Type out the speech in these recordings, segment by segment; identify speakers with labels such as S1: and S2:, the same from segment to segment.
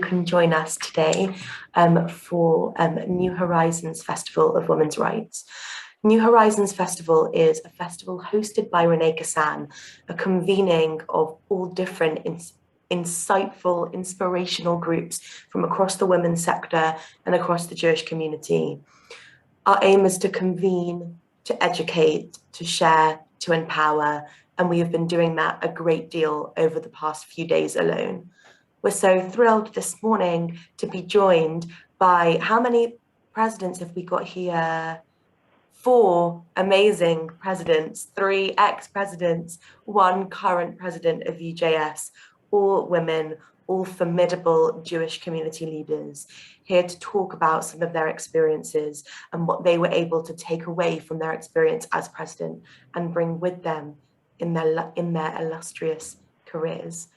S1: can join us today for New Horizons Festival of Women's Rights. New Horizons Festival is a festival hosted by Renee Kassan, a convening of all different insightful, inspirational groups from across the women's sector and across the Jewish community. Our aim is to convene, to educate, to share, to empower, and we have been doing that a great deal over the past few days alone. We're so thrilled this morning to be joined by, how many presidents have we got here? 4 amazing presidents, 3 ex-presidents, 1 current president of UJS, all women, all formidable Jewish community leaders, here to talk about some of their experiences and what they were able to take away from their experience as president and bring with them in their illustrious careers.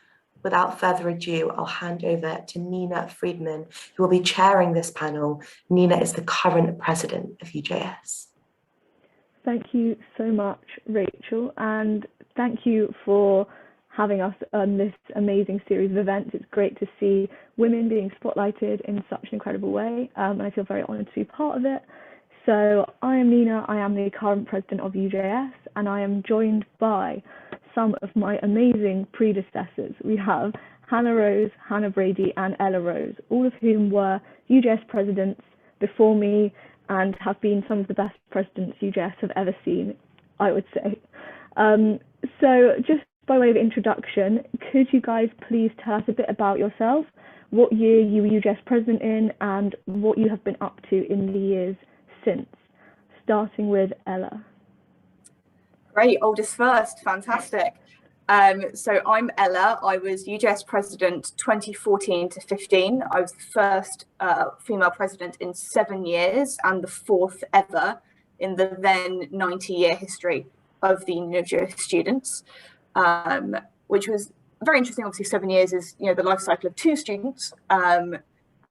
S1: Without further ado, I'll hand over to Nina Freedman, who will be chairing this panel. Nina is the current president of UJS.
S2: Thank you so much, Rachel, and thank you for having us on this amazing series of events. It's great to see women being spotlighted in such an incredible way, and I feel very honoured to be part of it. So I am Nina, I am the current president of UJS, and I am joined by some of my amazing predecessors. We have Hannah Rose, Hannah Brady, and Ella Rose, all of whom were UJS presidents before me and have been some of the best presidents UJS have ever seen, I would say. So just by way of introduction, could you guys please tell us a bit about yourself, what year you were UJS president in, and what you have been up to in the years since, starting with Ella.
S3: Great, oldest first, fantastic. So I'm Ella. I was UJS president 2014 to 15. I was the first female president in 7 years and the 4th ever in the then 90-year history of the Union of Jewish Students, which was very interesting. Obviously, 7 years is the life cycle of 2 students.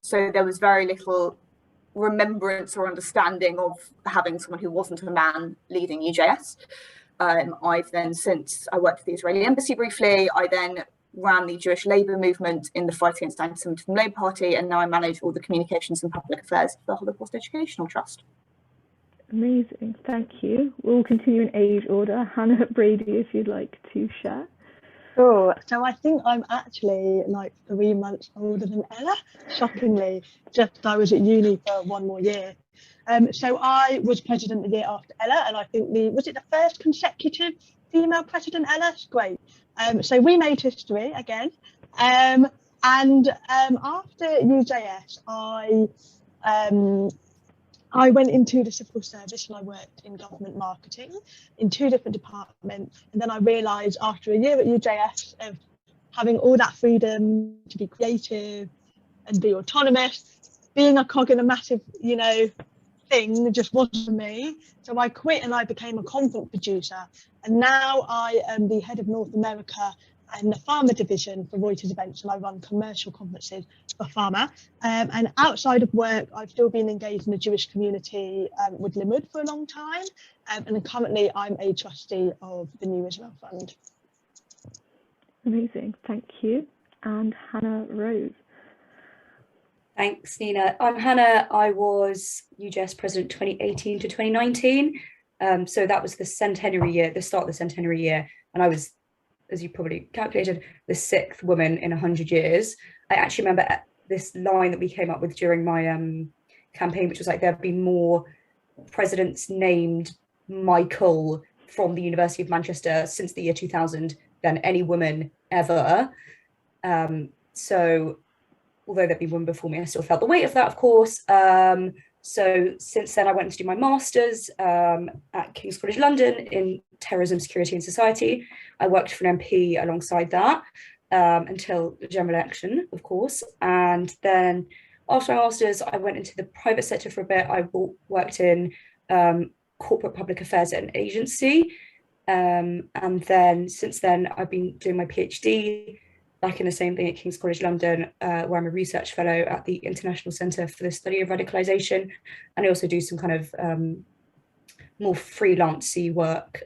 S3: So there was very little remembrance or understanding of having someone who wasn't a man leading UJS. I've then, since I worked for the Israeli embassy briefly, I then ran the Jewish labour movement in the fight against anti-Semitism Labour Party, and now I manage all the communications and public affairs for the Holocaust Educational Trust.
S2: Amazing, thank you. We'll continue in age order. Hannah Brady, if you'd like to share.
S4: Sure. So I think I'm actually like 3 months older than Ella, shockingly. Just I was at uni for 1 more year. So I was president the year after Ella, and I think was it the first consecutive female president, Ella? Great. So we made history again. And after UJS, I went into the civil service and I worked in government marketing in 2 different departments. And then I realised after a year at UJS of having all that freedom to be creative and be autonomous, being a cog in a massive, thing just wasn't for me. So I quit and I became a content producer. And now I am the head of North America and the Pharma division for Reuters Events, and I run commercial conferences for Pharma. And outside of work, I've still been engaged in the Jewish community with Limmud for a long time. And currently I'm a trustee of the New Israel Fund.
S2: Amazing, thank you. And Hannah Rose.
S5: Thanks, Nina. I'm Hannah. I was UJS President 2018 to 2019. So that was the centenary year, the start of the centenary year. And I was, as you probably calculated, the 6th woman in 100 years. I actually remember this line that we came up with during my campaign, which was like, there'd be more presidents named Michael from the University of Manchester since the year 2000 than any woman ever. So although there'd been women before me, I still felt the weight of that, of course. So since then, I went to do my master's at King's College London in terrorism, security and society. I worked for an MP alongside that until the general election, of course. And then after my master's, I went into the private sector for a bit. I worked in corporate public affairs at an agency. And then since then, I've been doing my PhD back in the same thing at King's College London, where I'm a research fellow at the International Centre for the Study of Radicalisation. And I also do some kind of more freelance-y work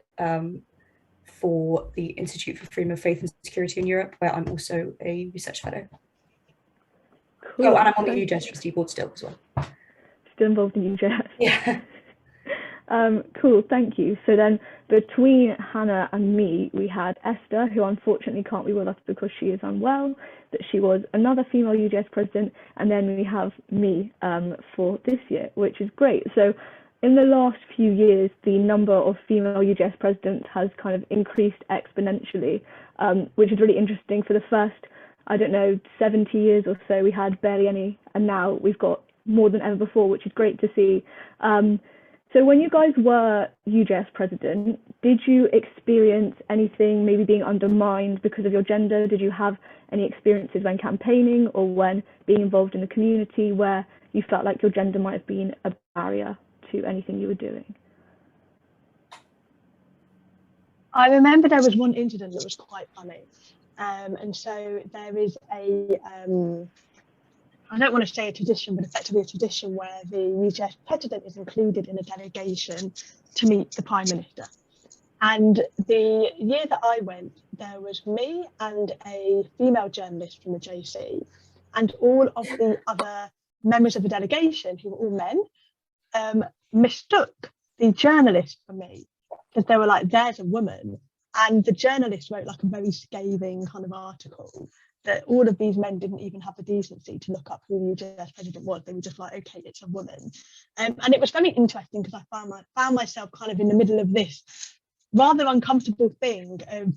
S5: for the Institute for Freedom of Faith and Security in Europe, where I'm also a research fellow.
S2: Cool.
S5: Oh, and I'm on the UJS trustee board still as well.
S2: Still involved in UJS.
S5: Yeah.
S2: Cool, thank you. So then between Hannah and me, we had Esther, who unfortunately can't be with us because she is unwell, but she was another female UJS president, and then we have me for this year, which is great. So in the last few years, the number of female UJS presidents has kind of increased exponentially, which is really interesting. For the first, 70 years or so, we had barely any, and now we've got more than ever before, which is great to see. So when you guys were UJS president, did you experience anything maybe being undermined because of your gender? Did you have any experiences when campaigning or when being involved in the community where you felt like your gender might have been a barrier to anything you were doing?
S4: I remember there was one incident that was quite funny. And so there is I don't want to say a tradition, but effectively a tradition where the UJS President is included in a delegation to meet the Prime Minister. And the year that I went, there was me and a female journalist from the JC, and all of the other members of the delegation, who were all men, mistook the journalist for me, because they were like, there's a woman. And the journalist wrote like a very scathing kind of article that all of these men didn't even have the decency to look up who the UJS president was. They were just like, okay, it's a woman. And it was very interesting because I found myself kind of in the middle of this rather uncomfortable thing of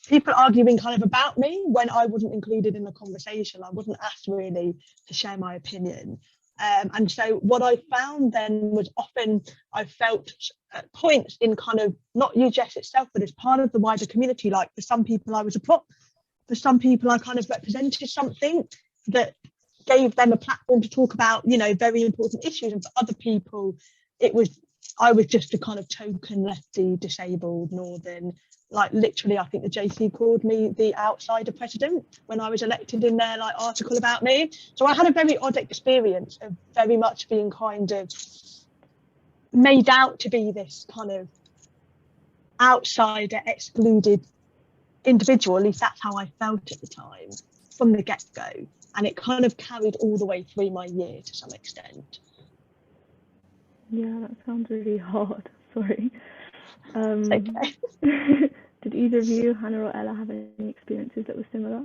S4: people arguing kind of about me when I wasn't included in the conversation. I wasn't asked really to share my opinion. And so what I found then was often I felt at points in kind of not UJS itself, but as part of the wider community, like for some people I was a prop, for some people I kind of represented something that gave them a platform to talk about, you know, very important issues. And for other people, I was just a kind of token lefty, disabled northern, like literally, I think the JC called me the outsider president when I was elected in their like article about me. So I had a very odd experience of very much being kind of made out to be this kind of outsider, excluded individual. At least that's how I felt at the time from the get-go. And it kind of carried all the way through my year to some extent.
S2: Yeah, that sounds really hard. Sorry.
S4: Okay.
S2: Did either of you, Hannah or Ella, have any experiences that were similar?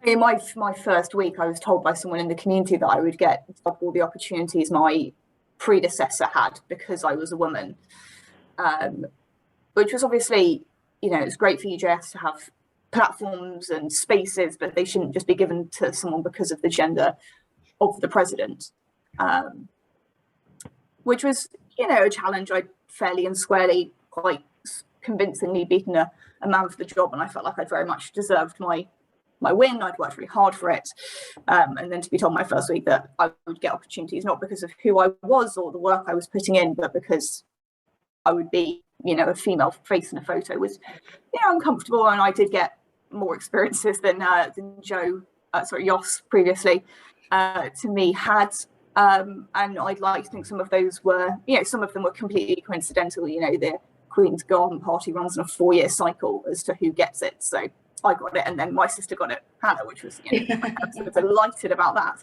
S3: In my first week, I was told by someone in the community that I would get all the opportunities my predecessor had because I was a woman, which was obviously, you know, it's great for UJS to have platforms and spaces, but they shouldn't just be given to someone because of the gender of the president, which was, you know, a challenge. I fairly and squarely, quite convincingly beaten a man for the job, and I felt like I'd very much deserved my win. I'd worked really hard for it, and then to be told my first week that I would get opportunities not because of who I was or the work I was putting in, but because I would be, you know, a female face in a photo was, you know, uncomfortable. And I did get more experiences than Jos previously to me had. And I'd like to think some of those were, you know, some of them were completely coincidental. You know, the Queen's Garden Party runs on a 4-year cycle as to who gets it. So I got it, and then my sister got it, Hannah, which was, you know, I'm sort of delighted about that.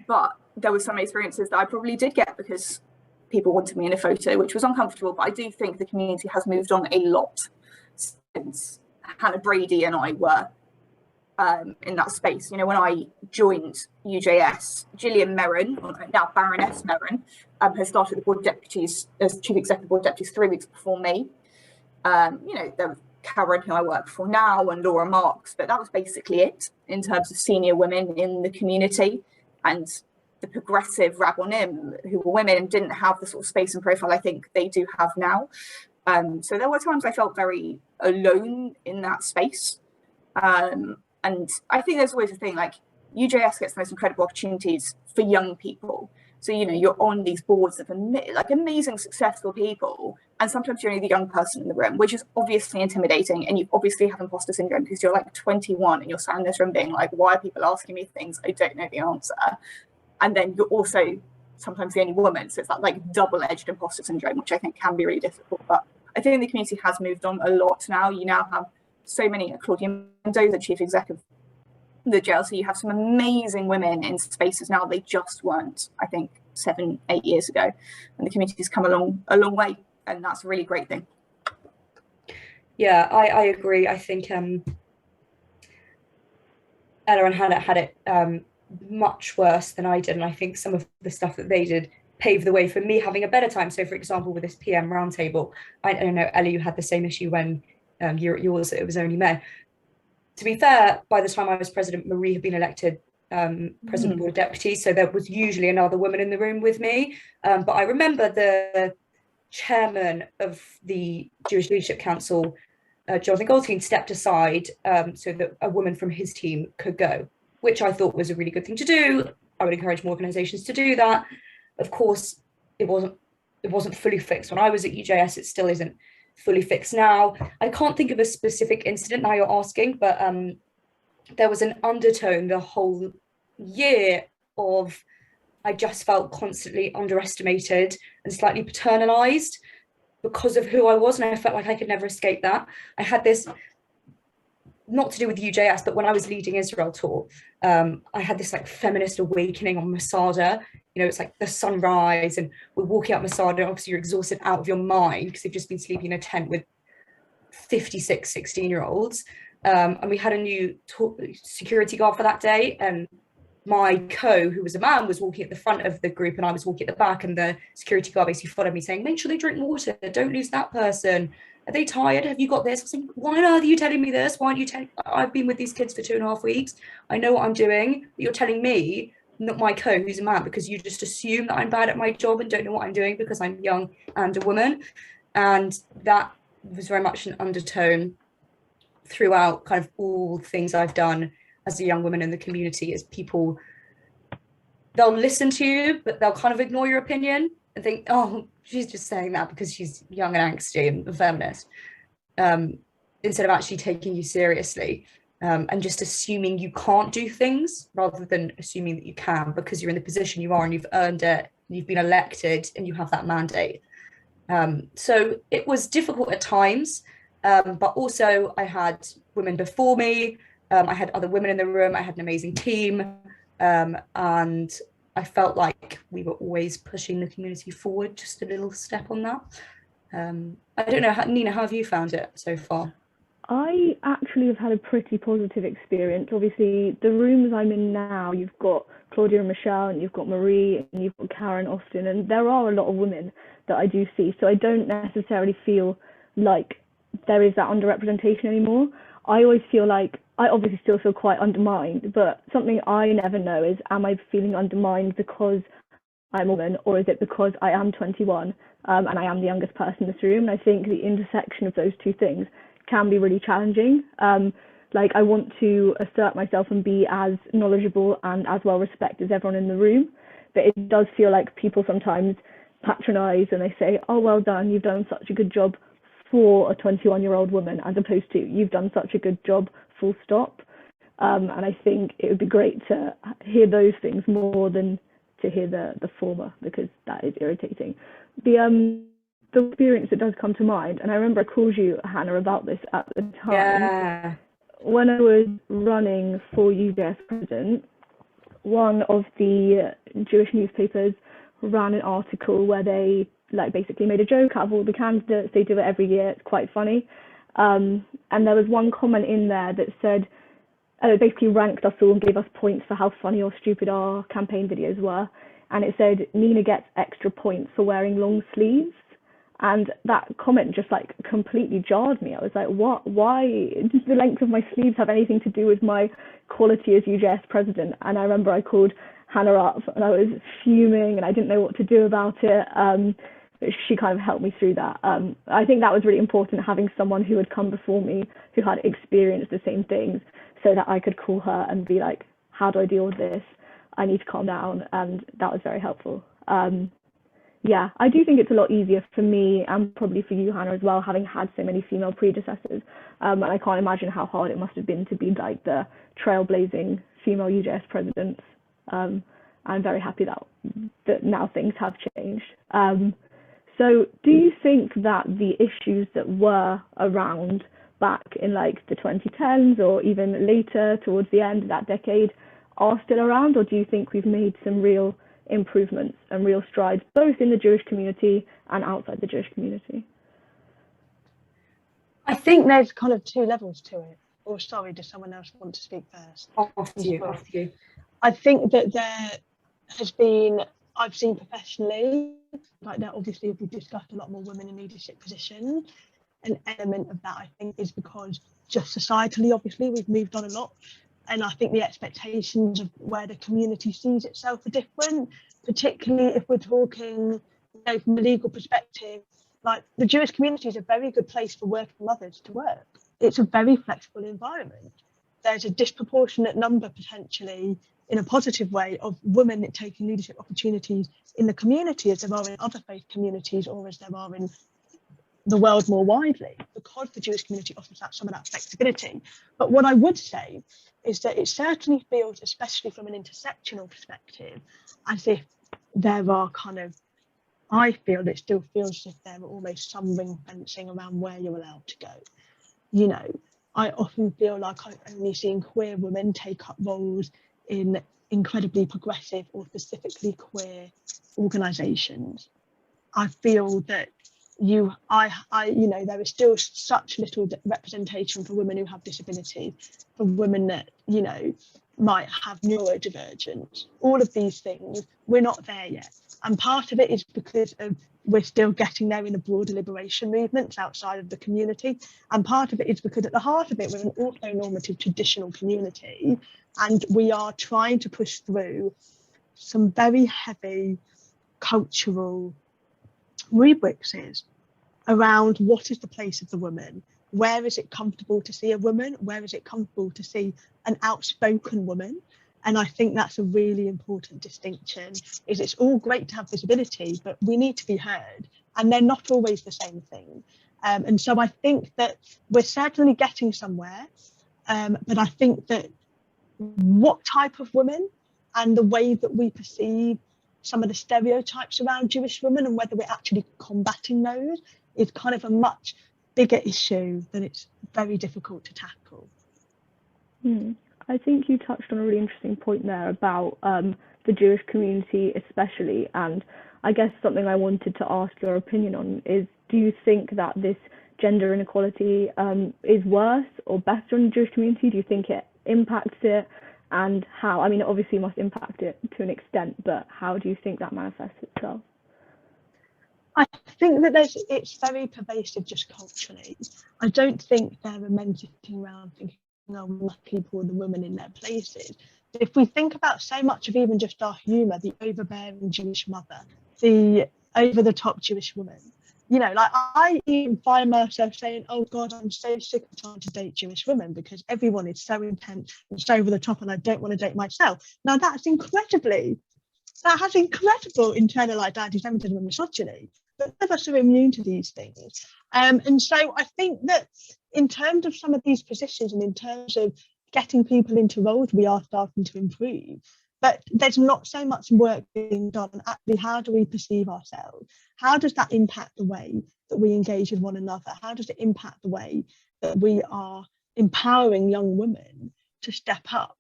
S3: But there were some experiences that I probably did get because people wanted me in a photo, which was uncomfortable. But I do think the community has moved on a lot since Hannah, Brady and I were in that space. You know, when I joined UJS, Gillian Merrin, now Baroness Merrin, has started the board of deputies as chief executive board of deputies 3 weeks before me. You know, there was Karen, who I work for now, and Laura Marks, but that was basically it in terms of senior women in the community. And the progressive Rabonim, who were women, didn't have the sort of space and profile I think they do have now. So there were times I felt very alone in that space. And I think there's always a thing, like UJS gets the most incredible opportunities for young people. So, you know, you're on these boards of like amazing, successful people, and sometimes you're only the young person in the room, which is obviously intimidating. And you obviously have imposter syndrome because you're like 21 and you're sat in this room being like, why are people asking me things I don't know the answer? And then you're also sometimes the only woman. So it's that like double-edged imposter syndrome, which I think can be really difficult. But I think the community has moved on a lot now. You now have so many, Claudia Mendoza, chief executive the jail. So you have some amazing women in spaces now. They just weren't, I think, 7-8 years ago, and the community's come along a long way, and that's a really great thing.
S5: Yeah, I agree. I think Ella and Hannah had it much worse than I did, and I think some of the stuff that they did paved the way for me having a better time. So, for example, with this PM roundtable, I don't know, Ella, you had the same issue when you were at yours. It was only May. To be fair, by the time I was president, Marie had been elected president of the board of deputies, so there was usually another woman in the room with me. But I remember the chairman of the Jewish Leadership Council, Jonathan Goldstein, stepped aside so that a woman from his team could go, which I thought was a really good thing to do. I would encourage more organisations to do that. Of course, it wasn't fully fixed when I was at UJS. It still isn't fully fixed now. I can't think of a specific incident now you're asking, but there was an undertone the whole year of I just felt constantly underestimated and slightly paternalized because of who I was, and I felt like I could never escape that. I had this, not to do with UJS, but when I was leading Israel tour, I had this like feminist awakening on Masada. You know, it's like the sunrise and we're walking up Masada, and obviously you're exhausted out of your mind because you've just been sleeping in a tent with 56 16-year-olds. And we had a new security guard for that day, and my who was a man, was walking at the front of the group and I was walking at the back, and the security guard basically followed me saying, make sure they drink water, don't lose that person. Are they tired? Have you got this? I was like, why on earth are you telling me this? Why aren't you telling? I've been with these kids for 2.5 weeks. I know what I'm doing. But you're telling me, not my who's a man, because you just assume that I'm bad at my job and don't know what I'm doing because I'm young and a woman. And that was very much an undertone throughout kind of all things I've done as a young woman in the community, is people, they'll listen to you, but they'll kind of ignore your opinion and think, oh, she's just saying that because she's young and angsty and a feminist, instead of actually taking you seriously, and just assuming you can't do things rather than assuming that you can, because you're in the position you are and you've earned it, and you've been elected and you have that mandate. So it was difficult at times, but also I had women before me, I had other women in the room, I had an amazing team, and I felt like we were always pushing the community forward just a little step on that. I don't know, Nina, how have you found it so far?
S2: I actually have had a pretty positive experience. Obviously, the rooms I'm in now, you've got Claudia and Michelle, and you've got Marie, and you've got Karen Austin, and there are a lot of women that I do see. So I don't necessarily feel like there is that underrepresentation anymore. I always feel like, I obviously still feel quite undermined, but something I never know is, am I feeling undermined because I'm a woman, or is it because I am 21 and I am the youngest person in this room? And I think the intersection of those two things can be really challenging. Like, I want to assert myself and be as knowledgeable and as well respected as everyone in the room, but it does feel like people sometimes patronize and they say, oh, well done, you've done such a good job for a 21-year-old woman, as opposed to you've done such a good job, full stop. And I think it would be great to hear those things more than to hear the former, because that is irritating. The experience that does come to mind, and I remember I called you, Hannah, about this at the time.
S5: Yeah.
S2: When I was running for UJS President, one of the Jewish newspapers ran an article where they basically made a joke out of all the candidates. They do it every year. It's quite funny. And there was one comment in there that said, basically ranked us all and gave us points for how funny or stupid our campaign videos were. And it said, Nina gets extra points for wearing long sleeves. And that comment just completely jarred me. I was like, what? Why does the length of my sleeves have anything to do with my quality as UJS president? And I remember I called Hannah up and I was fuming and I didn't know what to do about it. But she kind of helped me through that. I think that was really important, having someone who had come before me, who had experienced the same things, so that I could call her and be like, how do I deal with this? I need to calm down. And that was very helpful. Yeah, I do think it's a lot easier for me, and probably for you, Hannah, as well, having had so many female predecessors. And I can't imagine how hard it must have been to be the trailblazing female UJS presidents. I'm very happy that now things have changed. So do you think that the issues that were around back in like the 2010s or even later towards the end of that decade are still around, or do you think we've made some real improvements and real strides both in the Jewish community and outside the Jewish community?
S4: I think there's kind of two levels to it. Or sorry, does someone else want to speak first?
S5: After you.
S4: I think that there has been, I've seen professionally, like that obviously we've discussed a lot more women in leadership positions. An element of that I think is because just societally, obviously, we've moved on a lot. And I think the expectations of where the community sees itself are different, particularly if we're talking, you know, from a legal perspective. Like the Jewish community is a very good place for working mothers to work. It's a very flexible environment. There's a disproportionate number potentially in a positive way of women taking leadership opportunities in the community as there are in other faith communities or as there are in the world more widely, because the Jewish community offers that some of that flexibility. But what I would say is that it certainly feels, especially from an intersectional perspective, as if there are kind of, I feel it still feels as if there are almost some ring fencing around where you're allowed to go. You know, I often feel like I've only seen queer women take up roles in incredibly progressive or specifically queer organisations. I feel that you know, there is still such little representation for women who have disabilities, for women that, you know, might have neurodivergence. All of these things, we're not there yet. And part of it is because of we're still getting there in the broader liberation movements outside of the community. And part of it is because at the heart of it, we're an auto-normative traditional community, and we are trying to push through some very heavy cultural rubrics around what is the place of the woman, where is it comfortable to see a woman, where is it comfortable to see an outspoken woman. And I think that's a really important distinction, is it's all great to have visibility, but we need to be heard, and they're not always the same thing. And so I think that we're certainly getting somewhere, but I think that what type of women and the way that we perceive some of the stereotypes around Jewish women and whether we're actually combating those is kind of a much bigger issue that it's very difficult to tackle.
S2: I think you touched on a really interesting point there about the Jewish community especially, and I guess something I wanted to ask your opinion on is, do you think that this gender inequality is worse or better in the Jewish community? Do you think it impacts it, and how? I mean, it obviously must impact it to an extent, but how do you think that manifests itself?
S4: I think that it's very pervasive just culturally. I don't think there are men sitting around thinking, oh, we must keep all the women in their places. But if we think about so much of even just our humour, the overbearing Jewish mother, the over-the-top Jewish woman, you know, like I even find myself saying, oh God, I'm so sick of trying to date Jewish women because everyone is so intense and so over the top and I don't want to date myself. Now that has incredible internalized anti-Semitism and misogyny, but none of us are immune to these things. And so I think that in terms of some of these positions and in terms of getting people into roles, we are starting to improve. But there's not so much work being done on actually how do we perceive ourselves? How does that impact the way that we engage with one another? How does it impact the way that we are empowering young women to step up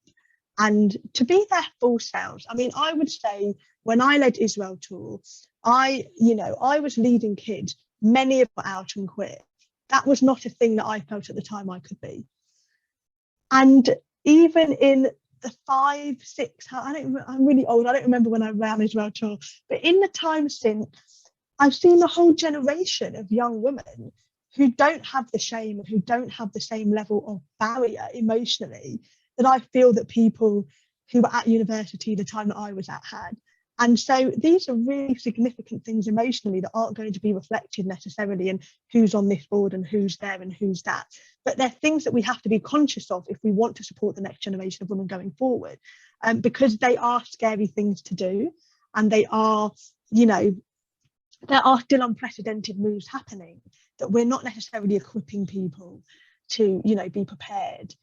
S4: and to be their full selves? I mean, I would say when I led Israel Tour, I was leading kids, many of them were out and queer. That was not a thing that I felt at the time I could be. And even in the 5, 6, I'm really old, I don't remember when I ran Israel Tour, but in the time since, I've seen a whole generation of young women who don't have the shame and who don't have the same level of barrier emotionally that I feel that people who were at university the time that I was at had. And so these are really significant things emotionally that aren't going to be reflected necessarily in who's on this board and who's there and who's that. But they're things that we have to be conscious of if we want to support the next generation of women going forward, because they are scary things to do. And they are, you know, there are still unprecedented moves happening that we're not necessarily equipping people to, you know, be prepared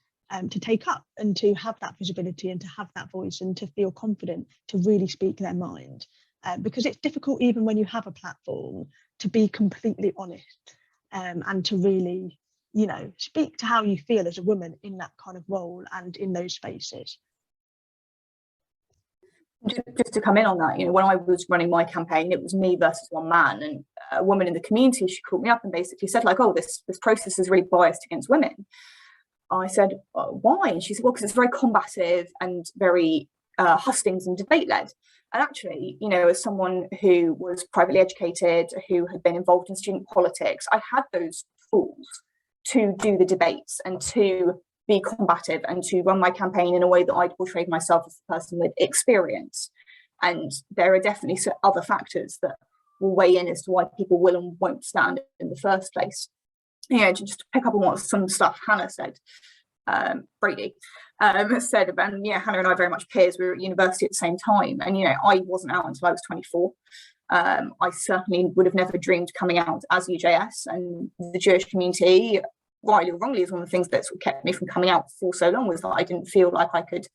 S4: to take up and to have that visibility and to have that voice and to feel confident to really speak their mind, because it's difficult even when you have a platform to be completely honest and to really, you know, speak to how you feel as a woman in that kind of role and in those spaces.
S3: Just to come in on that, you know, when I was running my campaign, it was me versus one man, and a woman in the community, she called me up and basically said like, oh, this process is really biased against women. I said, why? And she said, well, because it's very combative and very hustings and debate led. And actually, you know, as someone who was privately educated, who had been involved in student politics, I had those tools to do the debates and to be combative and to run my campaign in a way that I'd portrayed myself as a person with experience. And there are definitely other factors that will weigh in as to why people will and won't stand in the first place. You know, just to pick up on what some stuff Hannah said, Brady said, and yeah, Hannah and I are very much peers. We were at university at the same time, and you know, I wasn't out until I was 24. I certainly would have never dreamed coming out as UJS, and the Jewish community, rightly or wrongly, is one of the things that sort of kept me from coming out for so long, was that I didn't feel like I could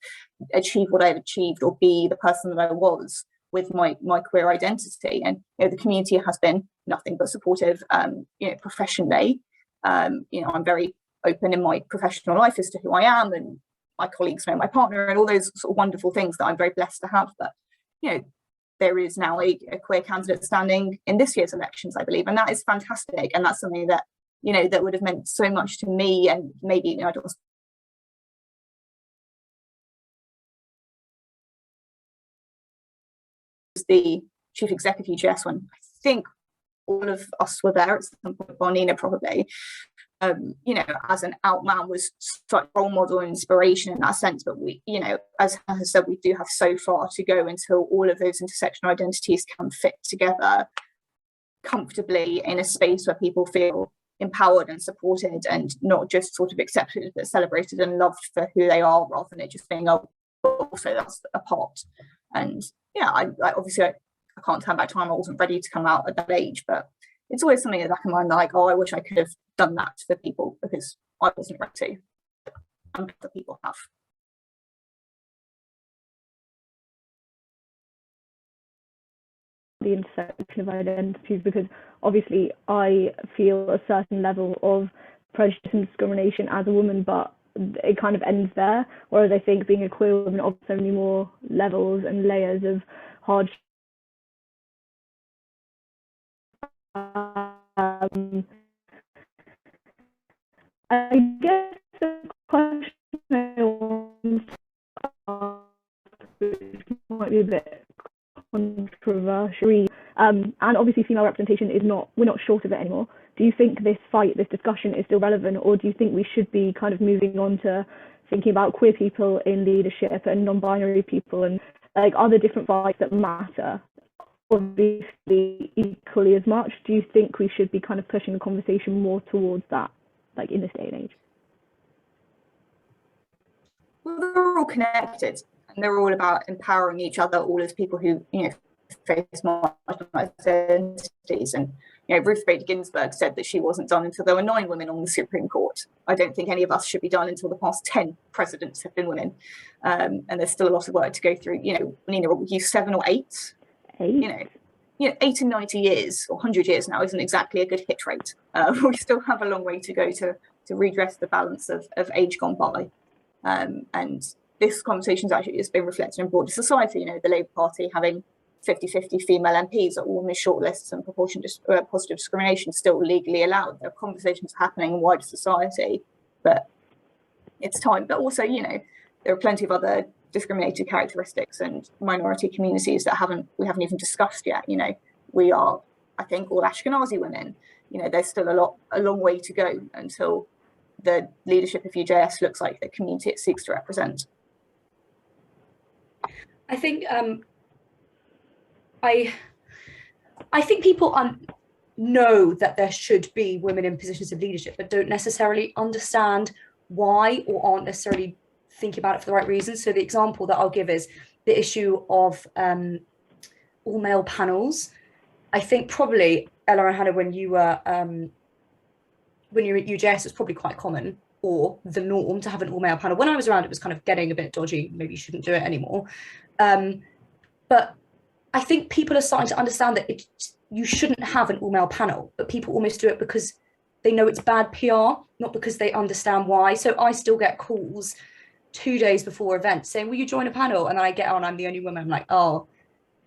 S3: achieve what I had achieved or be the person that I was with my queer identity. And you know, the community has been nothing but supportive, you know, professionally. You know, I'm very open in my professional life as to who I am, and my colleagues know my partner and all those sort of wonderful things that I'm very blessed to have. But you know, there is now a queer candidate standing in this year's elections, I believe, and that is fantastic. And that's something that, you know, that would have meant so much to me, and maybe, you know, I don't the chief executive UJS one. I think all of us were there at some point, Bonina probably. You know, as an out man was such a role model and inspiration in that sense. But we, you know, as I said, we do have so far to go until all of those intersectional identities can fit together comfortably in a space where people feel empowered and supported, and not just sort of accepted but celebrated and loved for who they are, rather than it just being, oh, also that's a part. And yeah, I obviously I can't turn back time. I wasn't ready to come out at that age, but it's always something in the back of my mind, like, oh, I wish I could have done that for people, because I wasn't ready to, and other people have.
S2: The intersection of identities, because obviously I feel a certain level of prejudice and discrimination as a woman, but it kind of ends there. Whereas I think being a queer woman offers so many more levels and layers of hardship. I guess the question I want to ask, which might be a bit controversial, and obviously female representation is not, we're not short of it anymore. Do you think this fight, this discussion is still relevant, or do you think we should be kind of moving on to thinking about queer people in leadership and non-binary people and like other different fights that matter obviously equally as much? Do you think we should be kind of pushing the conversation more towards that, like in this day and age?
S3: Well, they're all connected, and they're all about empowering each other, all as people who, you know, face marginalised identities. And you know, Ruth Bader Ginsburg said that she wasn't done until there were 9 women on the Supreme Court. I don't think any of us should be done until the past 10 presidents have been women. And there's still a lot of work to go through. You know, Nina, were you 7 or 8? 8. You know, 8 in 90 years or 100 years now isn't exactly a good hit rate. We still have a long way to go to redress the balance of age gone by. And this conversation has been reflected in broader society. You know, the Labour Party having 50-50 female MPs at all on the shortlists, and proportion positive discrimination still legally allowed. There are conversations happening in wider society, but it's time. But also, you know, there are plenty of other discriminated characteristics and minority communities that we haven't even discussed yet. You know, we are, I think, all Ashkenazi women. You know, there's still a long way to go until the leadership of UJS looks like the community it seeks to represent.
S5: I think I think people know that there should be women in positions of leadership, but don't necessarily understand why, or aren't necessarily thinking about it for the right reasons. So the example that I'll give is the issue of all male panels. I think probably, Ella and Hannah, when you were at UJS, it's probably quite common or the norm to have an all male panel. When I was around, it was kind of getting a bit dodgy. Maybe you shouldn't do it anymore. But I think people are starting to understand that you shouldn't have an all male panel, but people almost do it because they know it's bad PR, not because they understand why. So I still get calls 2 days before events saying, will you join a panel? And then I get on, I'm the only woman. I'm like, oh,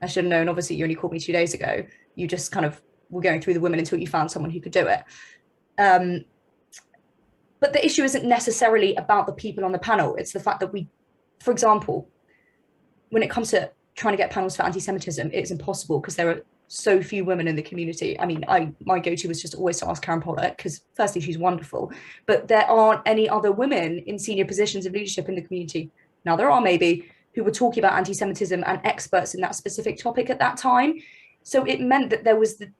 S5: I should have known. Obviously, you only called me 2 days ago. You just kind of were going through the women until you found someone who could do it. But the issue isn't necessarily about the people on the panel. It's the fact that we, for example, when it comes to trying to get panels for anti-Semitism, it's impossible because there are so few women in the community. I mean, my go-to was just always to ask Karen Pollock, because firstly, she's wonderful, but there aren't any other women in senior positions of leadership in the community. Now, there are maybe, who were talking about anti-Semitism and experts in that specific topic at that time. So it meant that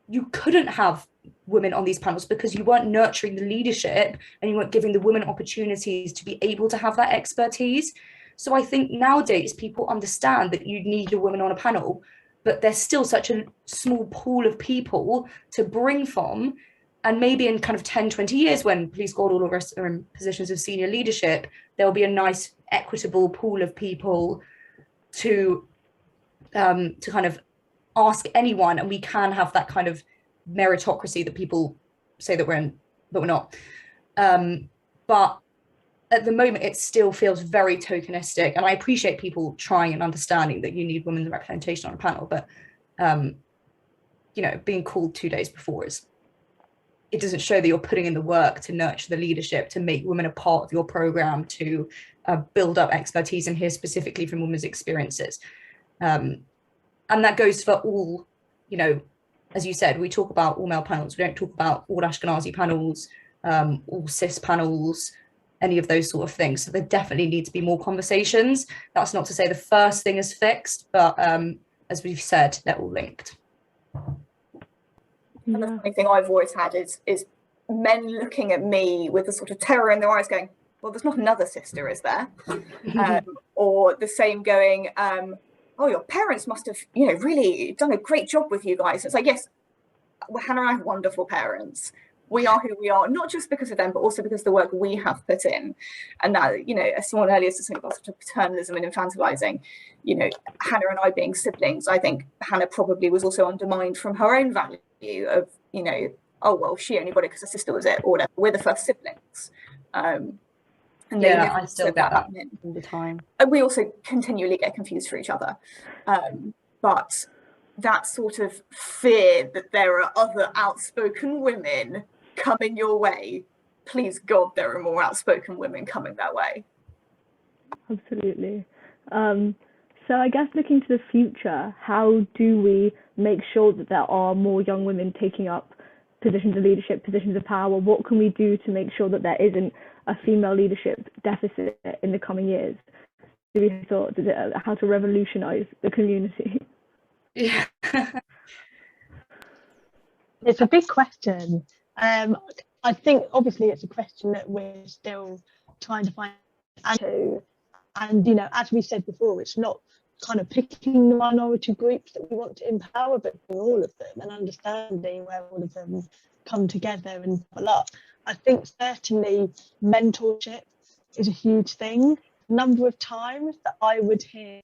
S5: you couldn't have women on these panels because you weren't nurturing the leadership and you weren't giving the women opportunities to be able to have that expertise. So I think nowadays people understand that you need a woman on a panel, but there's still such a small pool of people to bring from. And maybe in kind of 10, 20 years, when, please God, all of us are in positions of senior leadership, there'll be a nice equitable pool of people to kind of ask anyone, and we can have that kind of meritocracy that people say that we're in, but we're not. But at the moment, it still feels very tokenistic, and I appreciate people trying and understanding that you need women's representation on a panel, but you know, being called 2 days before it doesn't show that you're putting in the work to nurture the leadership, to make women a part of your program, to build up expertise and hear specifically from women's experiences. And that goes for all, you know, as you said, we talk about all male panels. We don't talk about all Ashkenazi panels, all cis panels, any of those sort of things. So there definitely need to be more conversations. That's not to say the first thing is fixed, but as we've said, they're all linked.
S3: And the funny thing I've always had is men looking at me with a sort of terror in their eyes going, well, there's not another sister, is there? Or the same going, oh, your parents must have, you know, really done a great job with you guys. It's like, yes, Hannah and I have wonderful parents. We are who we are, not just because of them, but also because of the work we have put in. And that, you know, as someone earlier said something about sort of paternalism and infantilizing, you know, Hannah and I being siblings, I think Hannah probably was also undermined from her own value of, you know, oh, well, she only got it because her sister was it, or whatever. We're the first siblings. And
S5: yeah, I still get that all the time.
S3: And we also continually get confused for each other. But that sort of fear that there are other outspoken women coming your way, please God, there are more outspoken women coming that way.
S2: Absolutely. So I guess looking to the future, how do we make sure that there are more young women taking up positions of leadership, positions of power? What can we do to make sure that there isn't a female leadership deficit in the coming years? Do we thought how to revolutionize the community?
S5: Yeah.
S4: It's a big question. I think obviously it's a question that we're still trying to find answers to. And, you know, as we said before, it's not kind of picking the minority groups that we want to empower, but all of them and understanding where all of them come together and pull up. I think certainly mentorship is a huge thing. Number of times that I would hear,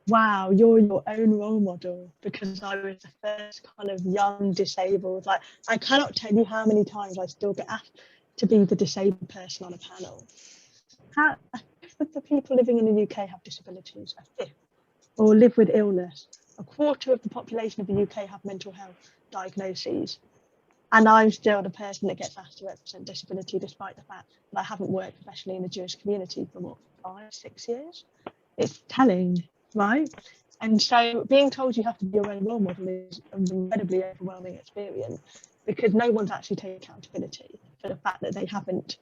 S4: wow, you're your own role model, because I was the first kind of young disabled. Like, I cannot tell you how many times I still get asked to be the disabled person on a panel. How of the people living in the UK have disabilities, a fifth, or live with illness. A quarter of the population of the UK have mental health diagnoses. And I'm still the person that gets asked to represent disability, despite the fact that I haven't worked professionally in the Jewish community for what, 5, 6 years? It's telling, right? And so being told you have to be your own role model is an incredibly overwhelming experience, because no one's actually taking accountability for the fact that they haven't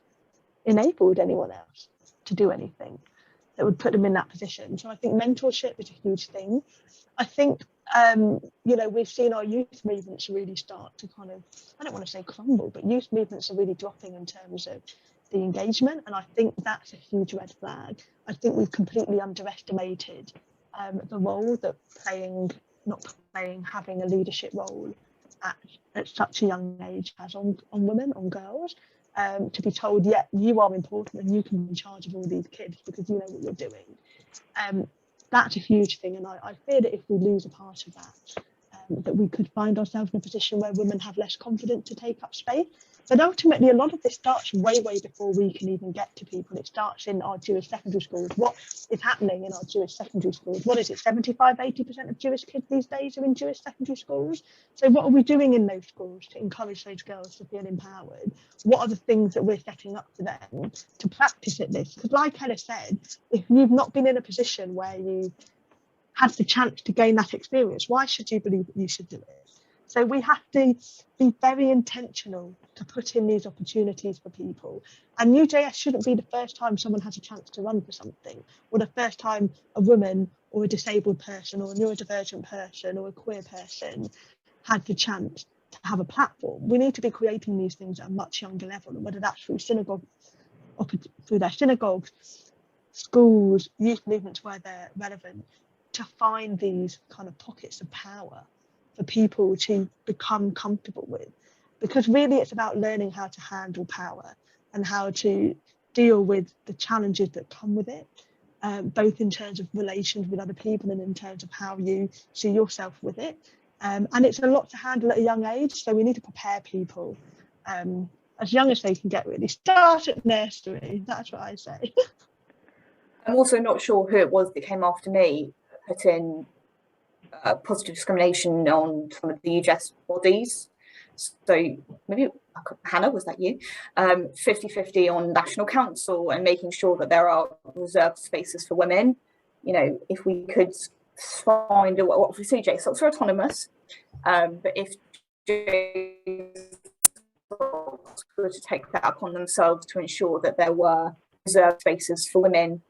S4: enabled anyone else to do anything that would put them in that position. So I think mentorship is a huge thing. I think, you know, we've seen our youth movements really start to kind of, I don't want to say crumble, but youth movements are really dropping in terms of the engagement. And I think that's a huge red flag. I think we've completely underestimated the role that having a leadership role at such a young age has on women, on girls. To be told, yeah, you are important and you can be in charge of all these kids because you know what you're doing. That's a huge thing, and I fear that if we lose a part of that, that we could find ourselves in a position where women have less confidence to take up space. But ultimately, a lot of this starts way before we can even get to people. It starts in our Jewish secondary schools. What is happening in our Jewish secondary schools? What is it, 75–80% of Jewish kids these days are in Jewish secondary schools? So what are we doing in those schools to encourage those girls to feel empowered? What are the things that we're setting up for them to practice at this? Because like Ella said, if you've not been in a position where you had the chance to gain that experience, why should you believe that you should do it? So we have to be very intentional to put in these opportunities for people. And UJS shouldn't be the first time someone has a chance to run for something, or the first time a woman or a disabled person or a neurodivergent person or a queer person had the chance to have a platform. We need to be creating these things at a much younger level, and whether that's through their synagogues, schools, youth movements where they're relevant, to find these kind of pockets of power for people to become comfortable with. Because really it's about learning how to handle power and how to deal with the challenges that come with it, both in terms of relations with other people and in terms of how you see yourself with it. And it's a lot to handle at a young age, so we need to prepare people as young as they can get, really. Start at nursery, that's what I say.
S3: I'm also not sure who it was that came after me, put in positive discrimination on some of the UJS bodies. So maybe, Hannah, was that you? 50-50 on National Council and making sure that there are reserved spaces for women. You know, if we could find a, what we say, JSOCs are autonomous, but if JSOCs were to take that upon themselves to ensure that there were reserved spaces for women,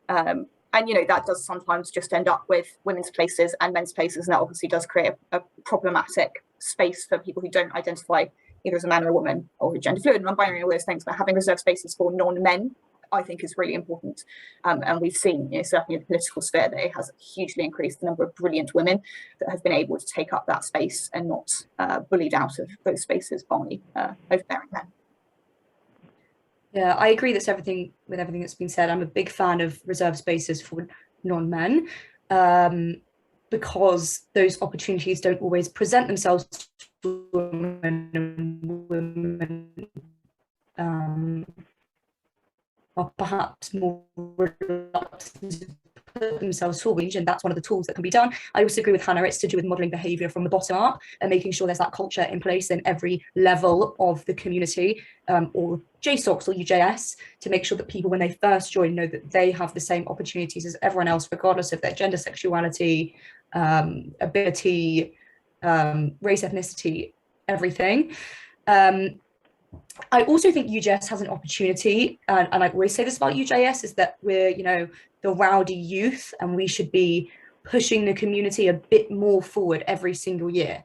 S3: and, you know, that does sometimes just end up with women's places and men's places. And that obviously does create a problematic space for people who don't identify either as a man or a woman or gender fluid, non-binary, all those things. But having reserved spaces for non-men, I think, is really important. And we've seen, you know, certainly in the political sphere, that it has hugely increased the number of brilliant women that have been able to take up that space and not bullied out of those spaces by overbearing men.
S5: Yeah, I agree with everything that's been said. I'm a big fan of reserved spaces for non-men, because those opportunities don't always present themselves to women, and women are perhaps more reluctant to put themselves forward, and that's one of the tools that can be done. I also agree with Hannah, it's to do with modelling behaviour from the bottom up and making sure there's that culture in place in every level of the community, or JSOCs or UJS, to make sure that people, when they first join, know that they have the same opportunities as everyone else, regardless of their gender, sexuality, ability, race, ethnicity, everything. I also think UJS has an opportunity, and I always say this about UJS, is that we're, you know, the rowdy youth, and we should be pushing the community a bit more forward every single year.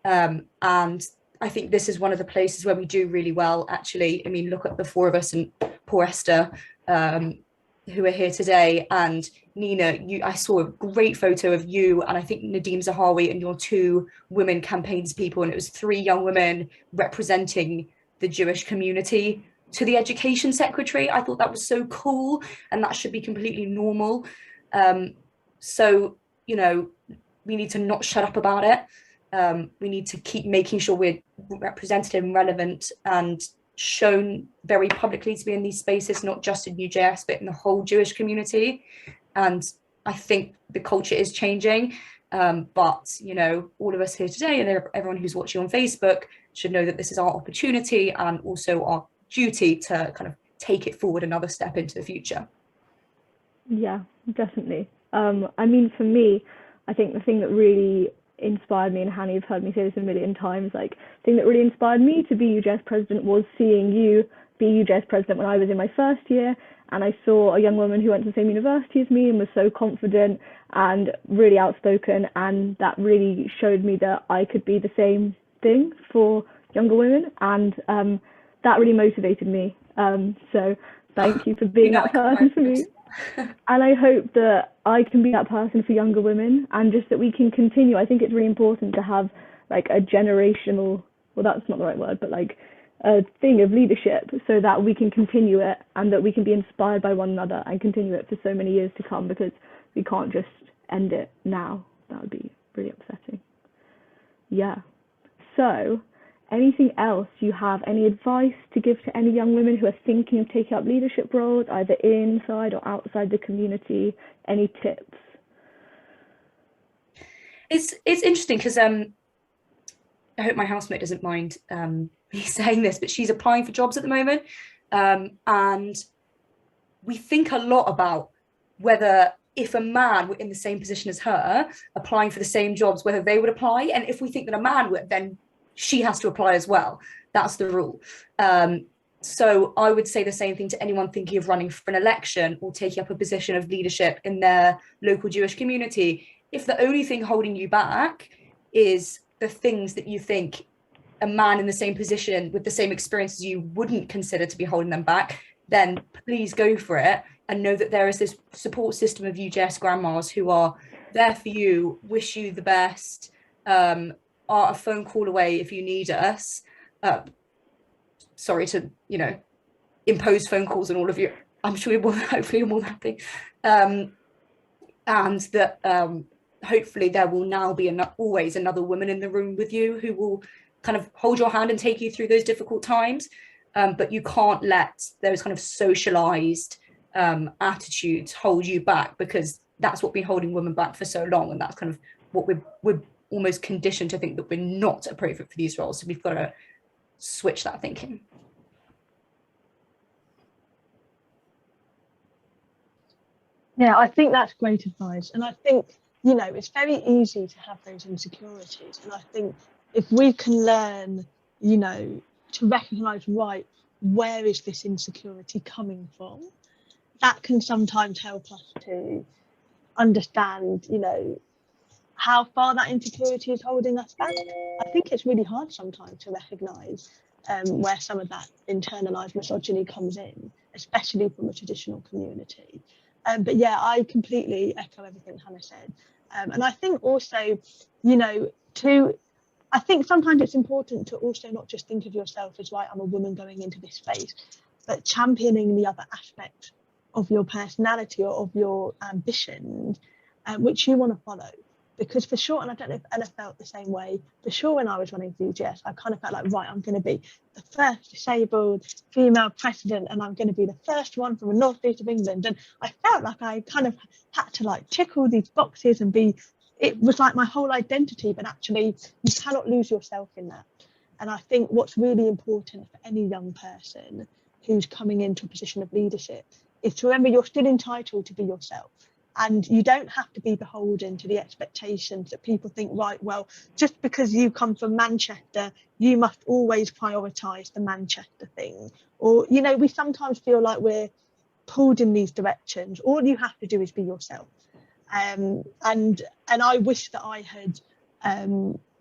S5: And I think this is one of the places where we do really well, actually. I mean, look at the four of us and poor Esther, who are here today, and Nina, I saw a great photo of you, and I think Nadeem Zahawi and your two women campaigns people, and it was 3 young women representing the Jewish community to the education secretary. I thought that was so cool, and that should be completely normal. So, you know, we need to not shut up about it. We need to keep making sure we're representative and relevant and shown very publicly to be in these spaces, not just in UJS, but in the whole Jewish community. And I think the culture is changing. But, you know, all of us here today and everyone who's watching on Facebook should know that this is our opportunity and also our duty to kind of take it forward another step into the future.
S2: Yeah, definitely. I mean, for me, I think the thing that really inspired me, and Hannah, you've heard me say this a million times, like, the thing that really inspired me to be UJS President was seeing you be UJS President when I was in my first year, and I saw a young woman who went to the same university as me and was so confident and really outspoken, and that really showed me that I could be the same thing for younger women, and that really motivated me. So thank you for being that person for me. And I hope that I can be that person for younger women, and just that we can continue. I think it's really important to have like a generational, well, that's not the right word, but like a thing of leadership, so that we can continue it and that we can be inspired by one another and continue it for so many years to come, because we can't just end it now. That would be really upsetting. Yeah. So anything else you have, any advice to give to any young women who are thinking of taking up leadership roles, either inside or outside the community? Any tips?
S5: It's interesting because I hope my housemate doesn't mind me saying this, but she's applying for jobs at the moment, and we think a lot about whether, if a man were in the same position as her applying for the same jobs, whether they would apply, and if we think that a man would, then she has to apply as well. That's the rule. So I would say the same thing to anyone thinking of running for an election or taking up a position of leadership in their local Jewish community. If the only thing holding you back is the things that you think a man in the same position with the same experience as you wouldn't consider to be holding them back, then please go for it, and know that there is this support system of UJS grandmas who are there for you, wish you the best, are a phone call away if you need us. Sorry to, impose phone calls on all of you. I'm sure hopefully you're more than happy. And that hopefully there will now be always another woman in the room with you who will kind of hold your hand and take you through those difficult times. But you can't let those kind of socialized attitudes hold you back, because that's what been holding women back for so long, and that's kind of what we're almost conditioned to think, that we're not appropriate for these roles. So we've got to switch that thinking.
S4: Yeah, I think that's great advice. And I think, it's very easy to have those insecurities. And I think if we can learn, to recognise, right, where is this insecurity coming from? That can sometimes help us to understand, how far that insecurity is holding us back. I think it's really hard sometimes to recognise where some of that internalised misogyny comes in, especially from a traditional community. But yeah, I completely echo everything Hannah said. And I think also, I think sometimes it's important to also not just think of yourself as, right, I'm a woman going into this space, but championing the other aspects of your personality or of your ambitions, which you want to follow. Because for sure, and I don't know if Ella felt the same way, for sure when I was running for UJS, I kind of felt like, right, I'm going to be the first disabled female president, and I'm going to be the first one from the northeast of England. And I felt like I kind of had to tick all these boxes and it was like my whole identity, but actually you cannot lose yourself in that. And I think what's really important for any young person who's coming into a position of leadership is to remember you're still entitled to be yourself. And you don't have to be beholden to the expectations that people think, right, well, just because you come from Manchester, you must always prioritise the Manchester thing. Or, we sometimes feel like we're pulled in these directions. All you have to do is be yourself. And I wish that I had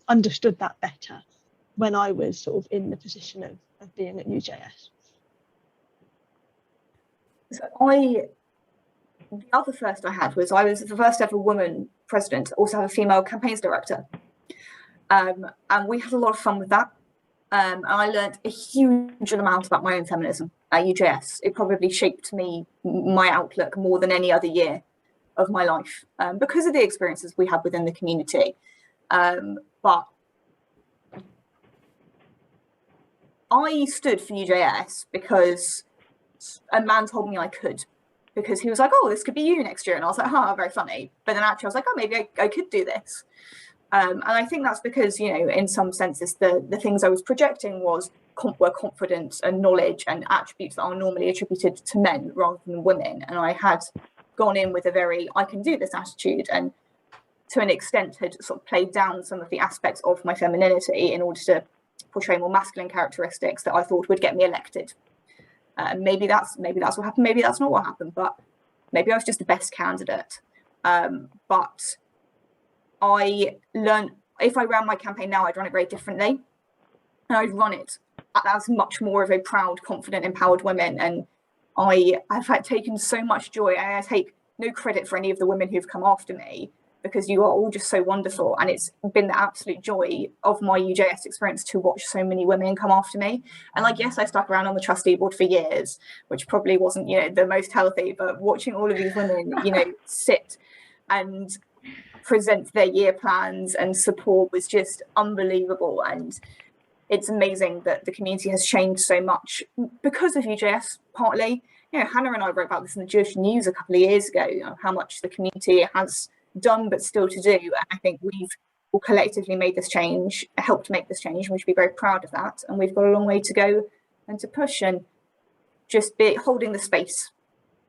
S4: understood that better when I was sort of in the position of being at UJS.
S3: So the other first I had was I was the first ever woman president, also have a female campaigns director. And we had a lot of fun with that. And I learned a huge amount about my own feminism at UJS. It probably shaped my outlook more than any other year of my life, because of the experiences we had within the community. But I stood for UJS because a man told me I could. Because he was like, oh, this could be you next year. And I was like, very funny. But then actually I was like, oh, maybe I could do this. And I think that's because, in some senses, the things I was projecting were confidence and knowledge and attributes that are normally attributed to men rather than women. And I had gone in with a very, I can do this attitude, and to an extent had sort of played down some of the aspects of my femininity in order to portray more masculine characteristics that I thought would get me elected. Maybe that's what happened. Maybe that's not what happened, but maybe I was just the best candidate. But I learned, if I ran my campaign now, I'd run it very differently. And I'd run it as much more of a proud, confident, empowered woman. And I have taken so much joy. And I take no credit for any of the women who've come after me, because you are all just so wonderful. And it's been the absolute joy of my UJS experience to watch so many women come after me. And yes, I stuck around on the trustee board for years, which probably wasn't, the most healthy, but watching all of these women, sit and present their year plans and support was just unbelievable. And it's amazing that the community has changed so much because of UJS, partly. You know, Hannah and I wrote about this in the Jewish News a couple of years ago, you know, how much the community has done but still to do. And I think we've all collectively made this change, helped make this change, and we should be very proud of that. And we've got a long way to go and to push, and just be holding the space.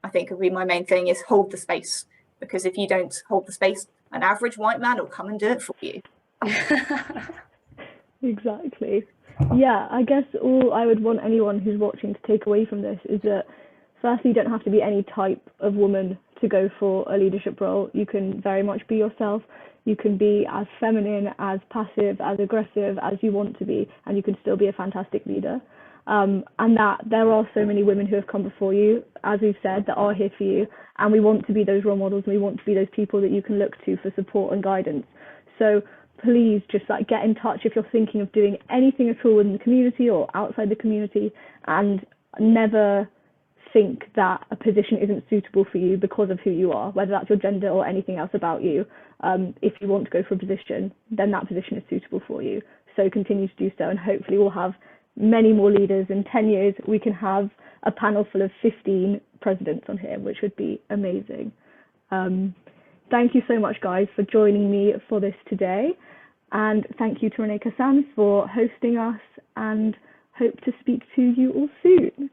S3: I think would be my main thing, is hold the space, because if you don't hold the space, an average white man will come and do it for you.
S2: Exactly. Yeah, I guess all I would want anyone who's watching to take away from this is that, firstly, you don't have to be any type of woman to go for a leadership role. You can very much be yourself. You can be as feminine, as passive, as aggressive as you want to be, and you can still be a fantastic leader. And that there are so many women who have come before you, as we've said, that are here for you. And we want to be those role models, and we want to be those people that you can look to for support and guidance. So please just get in touch if you're thinking of doing anything at all within the community or outside the community, and never think that a position isn't suitable for you because of who you are, whether that's your gender or anything else about you. If you want to go for a position, then that position is suitable for you. So continue to do so, and hopefully we'll have many more leaders. In 10 years, we can have a panel full of 15 presidents on here, which would be amazing. Thank you so much, guys, for joining me for this today. And thank you to Renee Kassan for hosting us, and hope to speak to you all soon.